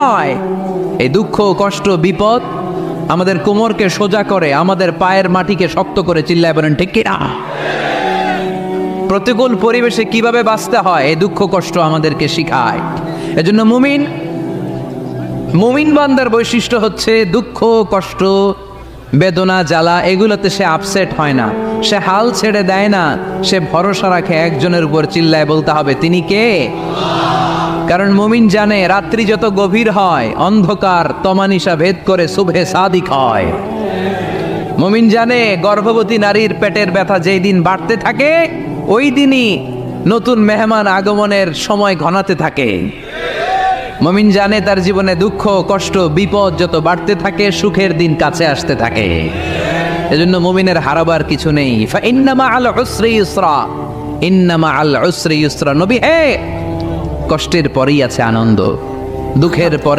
হয়। এই দুঃখ, কষ্ট, বিপদ আমাদের কোমরকে সোজা করে, আমাদের পায়ের মাটিকে শক্ত করে। চিল্লায় বলেন ঠিক কিনা? প্রতিকূল পরিবেশে কিভাবে বাঁচতে হয় এই দুঃখ কষ্ট আমাদেরকে শিখায়। এজন্য মুমিন বান্দার বৈশিষ্ট্য হচ্ছে দুঃখ কষ্ট বেদনা জ্বালা এগুলোতে সে আপসেট হয় না, সে হাল ছেড়ে দেয় না, সে ভরসা রাখে একজনের উপর। চিল্লায় বলতে হবে তিনি কে? কারণ মুমিন জানে রাত্রি যত গভীর হয় অন্ধকার তমানিসা ভেদ করে সুবহে সাদিক হয়। মুমিন জানে গর্ভবতী নারীর পেটের ব্যথা যেই দিন বাড়তে থাকে ওই দিনই নতুন মেহমান আগমনের সময় ঘনাতে থাকে। মুমিন জানে তার জীবনে দুঃখ কষ্ট বিপদ যত বাড়তে থাকে সুখের দিন কাছে আসতে থাকে। এজন্য মুমিনের হারাবার কিছু নেই। ইন্না মাআল উসরি ইউসরা, ইন্না মাআল উসরি ইউসরা। নবী হে, কষ্টের পরেই আছে আনন্দ, দুঃখের পরে